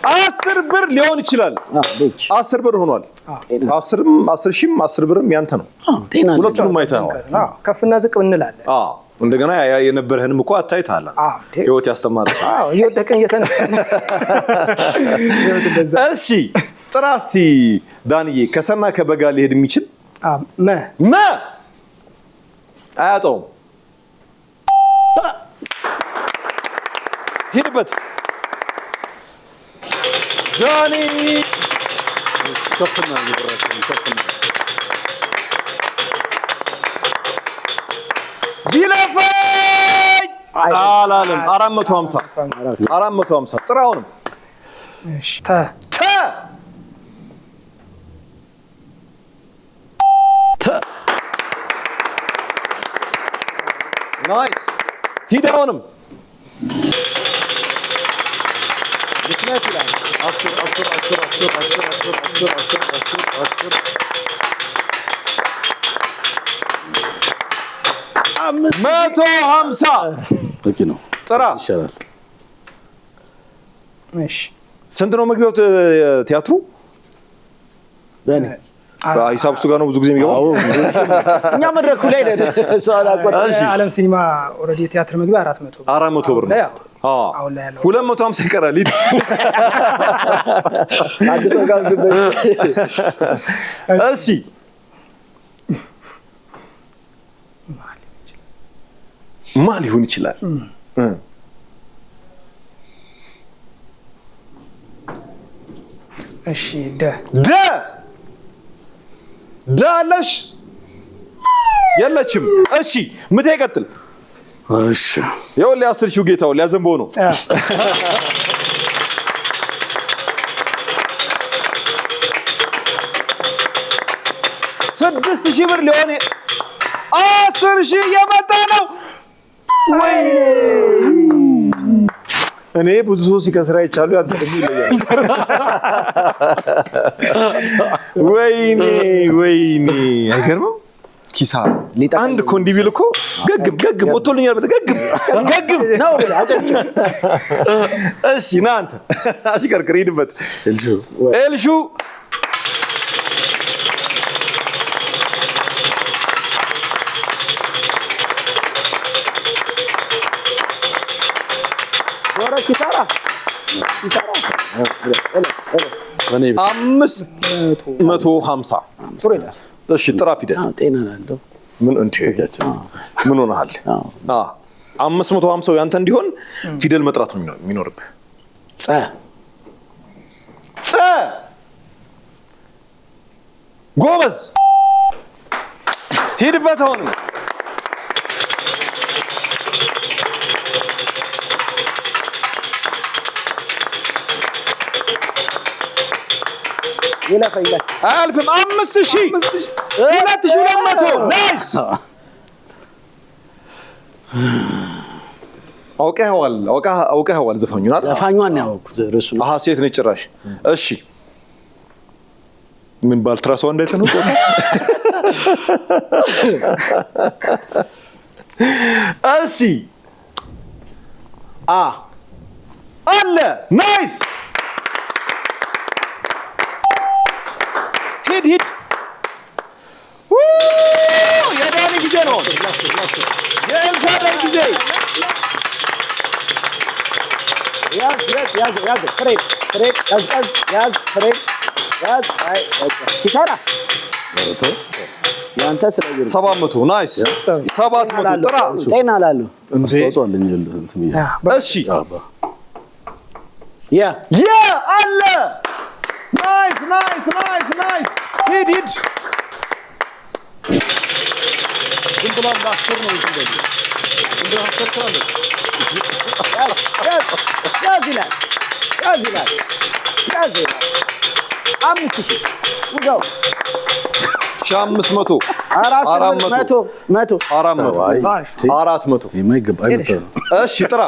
Speaker 1: 10 ብር ሊሆን ይችላል። 10 ብር ሆኗል። 10 ብርም ያንተ ነው። ሁለቱንም አይተኸዋል።
Speaker 3: ከፍና ዝቅ እንላለን።
Speaker 1: እንደገና የነበረህንም እኮ አታይታለህ። ህይወት ያስተማረ።
Speaker 3: እየወደቅን እየተነሳን።
Speaker 1: እሺ ጥራስቲ ዳንዬ ከሰና ከበጋ ሊሄድ የሚችል
Speaker 3: መ
Speaker 1: አያጣውም። ሂድበት ዳኒ።
Speaker 4: ከፍና ይብራችሁ ከፍና
Speaker 1: ይለፈኝ አላለም። 450 ጥራውንም
Speaker 3: ተ
Speaker 1: ናይስ። ሂዳውንም
Speaker 2: ምክንያት ይላል
Speaker 1: 10 150
Speaker 4: በቂ ነው።
Speaker 1: ጥራ
Speaker 4: ይሻላል።
Speaker 3: እሺ
Speaker 1: ስንት ነው መግቢያው ቲያትሩ?
Speaker 2: በኔ
Speaker 1: ሂሳብ እሱ ጋር ነው ብዙ ጊዜ የሚገባው።
Speaker 2: እኛ መድረኩ ላይ ነን።
Speaker 3: ዓለም ሲኒማ ኦልሬዲ ቲያትር መግቢያ
Speaker 1: 400 ብር ነው።
Speaker 3: አሁን ላይ ያለው
Speaker 1: 250 ይቀራል።
Speaker 2: አዲስ ጋር
Speaker 1: እሺ ማን ሊሆን ይችላል?
Speaker 3: እሺ
Speaker 1: ዳለሽ የለችም። እሺ ምታ ይቀጥል።
Speaker 4: እሺ
Speaker 1: ይኸውልህ 10 ሺህ ጌታው ሊያዘንበው ነው። 6,000 ብር ሊሆን 10,000 እየመጣ ነው። እኔ ብዙ ሰው ሲከስራ ይቻሉ ያንተ ደግሞ ይለያል። ወይኔ አይገርምም? ኪሳራ አንድ ኮንዲቪል እኮ ገግም ወጥቶልኛል። ገግም ነው አጨጭ። እሺ ና አንተ አሽከርክር ሂድበት። ኤልሹ ኪሳራ 550 እሺ ጥራ ፊደል
Speaker 2: ጤና አለው።
Speaker 1: ምን ሆነሃል? 550 ያንተ እንዲሆን ፊደል መጥራት ነው የሚኖርብህ።
Speaker 2: ጸ
Speaker 1: ጎበዝ ሂድበት። አሁንም
Speaker 2: ይለፈ
Speaker 1: አያልፍም 5000 2200 ናይስ አውቀኸዋል ዘፋኙን አይደል
Speaker 2: ዘፋኙን ነው ያወቅኩት ርዕሱ
Speaker 1: ሴት ነች ጭራሽ እሺ ምን ባልትራሷ እንዳይተነው እሺ አለ ናይስ ሂድ የዳኒ ጊዜ ነው የኤልሻዳይ ጊዜ
Speaker 2: ያዝ ፍሬድ ያዝ ፍሬድ ያዝ አይ ኪሳራ ያንተ ስለዚህ
Speaker 1: 700 ናይስ 700 ጥራ
Speaker 2: ጤና ላለው
Speaker 4: አስተዋጽኦ አለኝ እንትን
Speaker 1: እሺ
Speaker 2: ያ
Speaker 1: አለ ናይስ ሂድ
Speaker 4: ዝምብላም ባስር ነው እንግዲህ ዝምብላ አስከርካለሁ
Speaker 2: ያዝ 5000 ውጋው
Speaker 1: 500 400
Speaker 4: የማይገባ አይመጣም
Speaker 1: እሺ ጥራ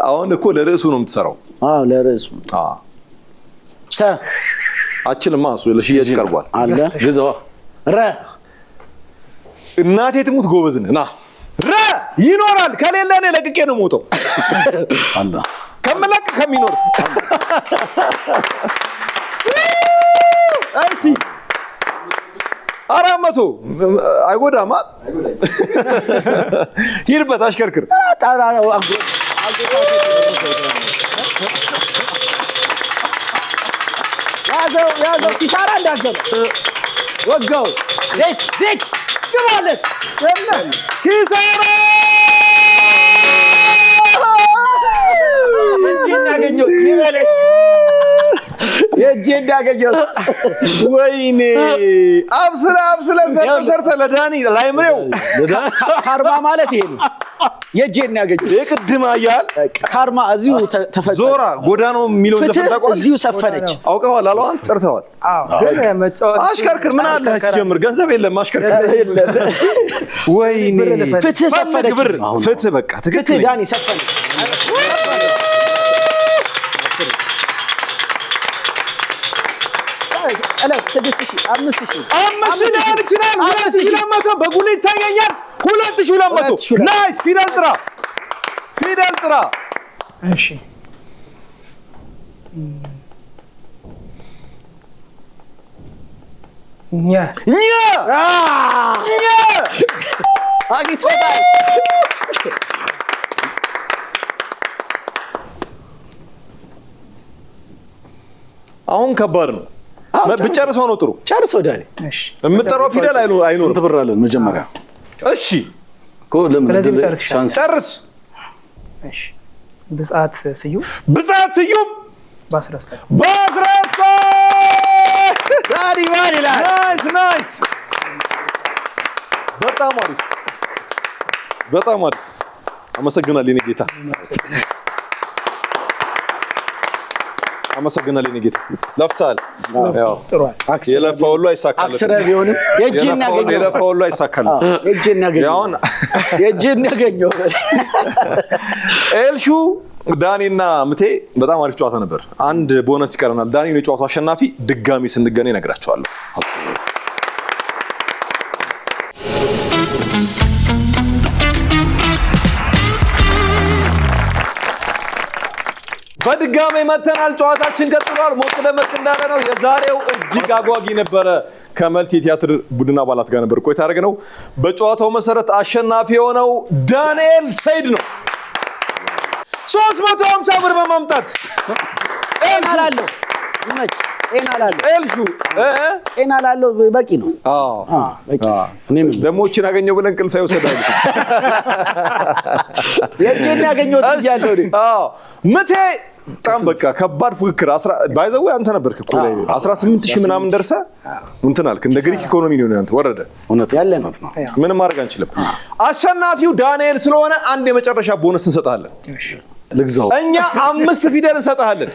Speaker 1: አሁን እኮ ለርዕሱ ነው የምትሰራው
Speaker 2: ለርዕሱ
Speaker 1: አችልማ እሱ ለሽያጭ ቀርቧል
Speaker 2: አለ
Speaker 4: ገዛዋ
Speaker 1: እናቴ ትሙት ጎበዝ ነህ ና ይኖራል ከሌለ እኔ ለቅቄ ነው ሞተው
Speaker 4: አላ
Speaker 1: ከመለቅ ከሚኖር እሺ 400 አይጎዳማ ይርበት አሽከርክር
Speaker 2: ያዘው ኪሳራ እንዳገለ ወጋው ዴች ግባለት
Speaker 1: ኪሳራ
Speaker 2: ያገኘው ይበለች እንዳገኘው
Speaker 1: ወይኔ አብስለ ሰርተ ለዳኒ ላይምሬው
Speaker 2: ካርማ ማለት ይሄ ነው የጄን ያገኘው
Speaker 1: የቅድማ ያያል
Speaker 2: ካርማ እዚሁ ተፈጸመ
Speaker 1: ዞራ ጎዳናው የሚለው ተፈጣቆ
Speaker 2: እዚሁ ሰፈነች
Speaker 1: አውቀዋል አላዋን ጨርሰዋል
Speaker 3: ግን መጫወት
Speaker 1: አሽከርክር ምን አለ ሲጀምር ገንዘብ የለም አሽከርክር ወይኔ
Speaker 2: ፍትህ ሰፈነች
Speaker 1: ፍትህ በቃ ትክክል
Speaker 2: ዳኒ ሰፈነች አለፍ 6000 5000
Speaker 1: ሊሆን ይችላል 2200 በጉል ይታየኛል 2200 ናይስ ፊደል ጥራ
Speaker 3: እሺ ኛ
Speaker 2: አግኝቶታል
Speaker 1: አሁን ከባድ ነው ብቻርሰው ነው ጥሩ
Speaker 2: ጨርሰው ዳኒ
Speaker 3: እሺ
Speaker 1: የምጠራው ፊደል አይኖርም
Speaker 4: ተብራለን መጀመሪያ
Speaker 1: እሺ
Speaker 3: ስለዚህ ጨርስ
Speaker 1: ጨርስ
Speaker 3: እሺ ብጻት ስዩም ባስረሳ
Speaker 2: ዳኒ ማን ይላል
Speaker 1: ናይስ በጣም አሪፍ አመሰግናለሁ የኔ ጌታ አመሰግናለሁ የኔ ጌታ ለፍታል ያው
Speaker 3: ጥሯል
Speaker 1: የለፋው ሁሉ አይሳካልም
Speaker 2: አክሰረ ቢሆንም የጄን ያገኘው
Speaker 1: የለፋው ሁሉ አይሳካልም
Speaker 2: የጄን ያገኘው
Speaker 1: ኤልሹ ዳኒና ምቴ በጣም አሪፍ ጨዋታ ነበር አንድ ቦነስ ይቀርናል ዳኒ ነው ጨዋታው አሸናፊ ድጋሚ ስንገናኝ እነግራችኋለሁ በድጋሚ መተናል ጨዋታችን ቀጥሏል ሞት ደመቅ እንዳለ ነው የዛሬው እጅግ አጓጊ ነበረ ከመልቲ ቲያትር ቡድን አባላት ጋር ነበር ቆይታ ያደረግነው በጨዋታው መሰረት አሸናፊ የሆነው ዳንኤል ሰይድ ነው 350 ብር በማምጣት
Speaker 2: አላለሁ ጤና ላለው
Speaker 1: ኤልሹ
Speaker 2: ጤና ላለው በቂ ነው። በቂ
Speaker 1: እኔም ደግሞ እቺን አገኘው ብለን ቅልፍ አይወሰዳሉ።
Speaker 2: የእጄን ያገኘሁት እያለሁ
Speaker 1: ምቴ በጣም በቃ ከባድ ፉክክር ባይዘው አንተ ነበርክ እኮ ላይ 18000 ምናምን ደርሰ እንትን አልክ። እንደ ግሪክ ኢኮኖሚ ነው አንተ ወረደ።
Speaker 2: እውነት ያለ ነው።
Speaker 1: ምንም ማድረግ አንችልም። አሸናፊው ዳንኤል ስለሆነ አንድ የመጨረሻ ቦነስ እንሰጣለን። ልግዛው እኛ 5 ፊደል እንሰጣለን።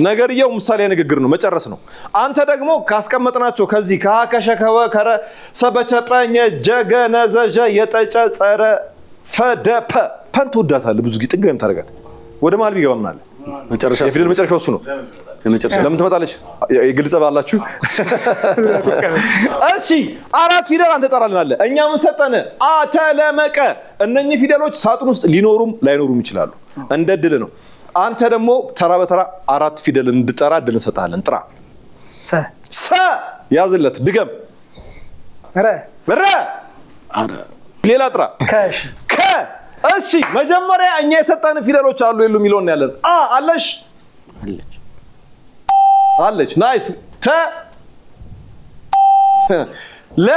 Speaker 1: ነገርየው ምሳሌ ንግግር ነው፣ መጨረስ ነው። አንተ ደግሞ ካስቀመጥናቸው ከዚህ ካከሸከወ ከረ ሰበቸጠኘ ጀገነዘጀ የጠጨ ጸረ ፈደፐ ፐንት ወዳታለህ ብዙ ጊዜ ጥግረም ታረጋት ወደ ማል ቢገባምናል።
Speaker 4: መጨረሻ
Speaker 1: የፊደል መጨረሻው እሱ ነው።
Speaker 4: የመጨረሻ
Speaker 1: ለምን ትመጣለች? የግልጽ ባላችሁ እሺ 4 ፊደል አንተ ጠራልናለህ። እኛ ምን ሰጠነ? አተለመቀ። እነኚህ ፊደሎች ሳጥን ውስጥ ሊኖሩም ላይኖሩም ይችላሉ። እንደ ድል ነው። አንተ ደግሞ ተራ በተራ 4 ፊደል እንድጠራ ድል እንሰጣለን። ጥራ። ሰ ያዝለት። ድገም። ረ
Speaker 2: አረ
Speaker 1: ሌላ ጥራ። ከ እሺ መጀመሪያ እኛ የሰጠን ፊደሎች አሉ የሉ የሚለውን ያለን አለሽ አለች ናይስ ተ ለ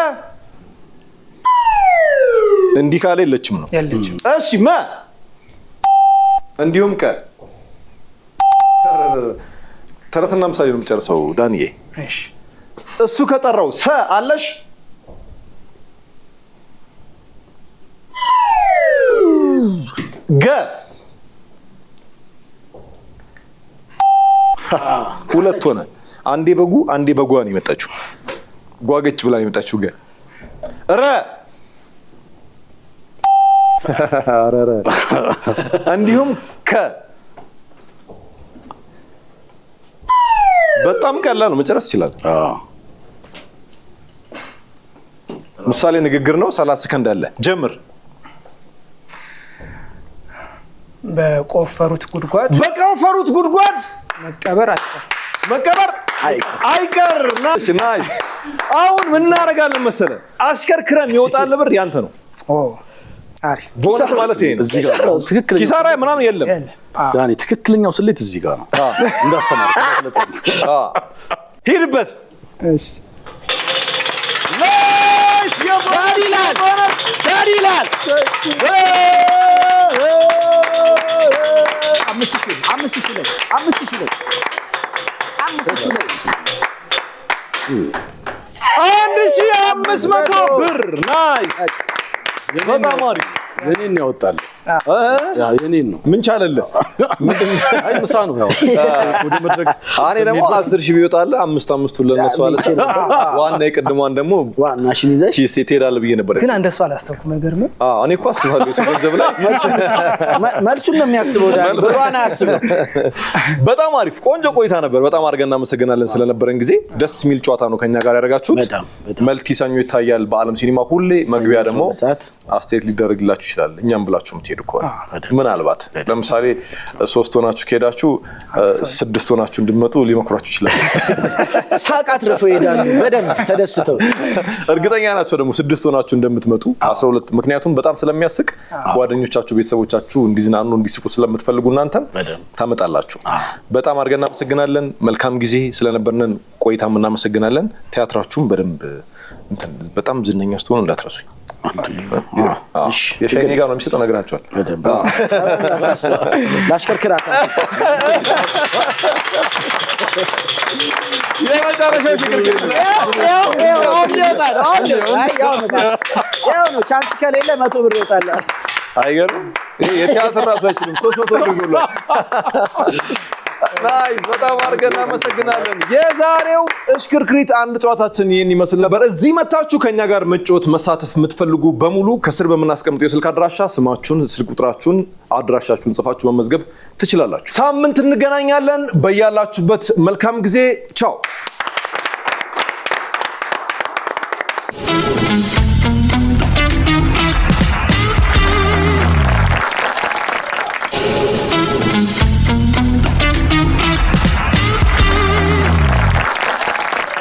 Speaker 1: እንዲህ ካለ የለችም ነው። እሺ መ እንዲሁም ቀ ተረትና ምሳሌ ነው የምጨርሰው ዳንኤ። እሱ ከጠራው ሰ አለሽ ገ ሁለት ሆነ። አንዴ በጉ አንዴ በጓን የመጣችው ጓገች ብላ የመጣችው ገ ረ አረረ እንዲሁም ከ በጣም ቀላል ነው፣ መጨረስ ይችላል። ምሳሌ ንግግር ነው። 30 ሰከንድ አለ። ጀምር።
Speaker 3: በቆፈሩት ጉድጓድ
Speaker 1: መቀበር አይቀር። ናይስ። አሁን ምን እናደርጋለን መሰለ? አሽከርክረን ይወጣል ብር ያንተ ነው።
Speaker 3: አሪፍ
Speaker 1: ቦነስ ማለት ይሄ ነው።
Speaker 4: ትክክለኛ
Speaker 1: ኪሳራ ምናምን የለም
Speaker 4: ዳኒ። ትክክለኛው ስሌት እዚህ ጋር ነው። እንዳስተማርኩ
Speaker 1: ሂድበት።
Speaker 3: እሺ
Speaker 1: ናይስ።
Speaker 2: ዳኒላል
Speaker 1: 1500 ብር። ናይስ። በጣም አሪፍ።
Speaker 4: የኔን ያወጣል። የኔን ነው።
Speaker 1: ምን ቻለልህ?
Speaker 4: አይ ምሳ ነው ያው ወደ መድረክ።
Speaker 1: እኔ ደግሞ 10000 ቢወጣለ 5 ለነሱ አለች። ዋና የቀድሟን ደግሞ
Speaker 2: ዋናሽን ይዘሽ
Speaker 1: ኪስ ትሄዳለህ ብዬ ነበር።
Speaker 3: ግን እንደሱ አላሰብኩም። ነገር ነው።
Speaker 1: እኔ እኮ አስባለሁ እሱ ገንዘብ ላይ
Speaker 2: መልሱን ነው የሚያስበው ዳኒ፣ ብሯን አያስበው።
Speaker 1: በጣም አሪፍ ቆንጆ ቆይታ ነበር። በጣም አድርገን እናመሰግናለን ስለነበረን ጊዜ። ደስ የሚል ጨዋታ ነው ከኛ ጋር ያደረጋችሁት። መልቲ ሰኞ ይታያል በአለም ሲኒማ ሁሌ። መግቢያ ደግሞ አስተያየት ሊደረግላችሁ ይችላል። እኛም ብላችሁ የምትሄዱ ከሆነ ምናልባት ለምሳሌ 3 ሆናችሁ ከሄዳችሁ 6 ሆናችሁ እንድትመጡ ሊመክሯችሁ ይችላል።
Speaker 2: ሳቅ አትርፈው ይሄዳሉ በደንብ ተደስተው።
Speaker 1: እርግጠኛ ናቸው ደግሞ 6 ሆናችሁ እንደምትመጡ 12። ምክንያቱም በጣም ስለሚያስቅ ጓደኞቻችሁ ቤተሰቦቻችሁ እንዲዝናኑ እንዲስቁ ስለምትፈልጉ እናንተም ታመጣላችሁ። በጣም አድርገን እናመሰግናለን። መልካም ጊዜ ስለነበረን ቆይታም እናመሰግናለን። ቲያትራችሁም በደንብ በጣም ዝነኛ ስትሆኑ እንዳትረሱኝ። የሻይኔ ጋር ነው የሚሰጠው ነግራቸዋል።
Speaker 2: ላሽከርክራት
Speaker 1: የመጨረሻ
Speaker 2: ቻንስ ከሌለ 100 ብር ይወጣል።
Speaker 1: አይገርም? የቲያትር ራሱ አይችልም። 300 ብር ይጎላል። ናይስ። በጣም አድርገን እናመሰግናለን። የዛሬው እሽክርክሪት አንድ ጨዋታችን ይሄን ይመስል ነበር። እዚህ መታችሁ ከኛ ጋር መጫወት መሳተፍ የምትፈልጉ በሙሉ ከስር በምናስቀምጠው የስልክ አድራሻ ስማችሁን፣ ስልክ ቁጥራችሁን፣ አድራሻችሁን ጽፋችሁ መመዝገብ ትችላላችሁ። ሳምንት እንገናኛለን። በያላችሁበት መልካም ጊዜ። ቻው።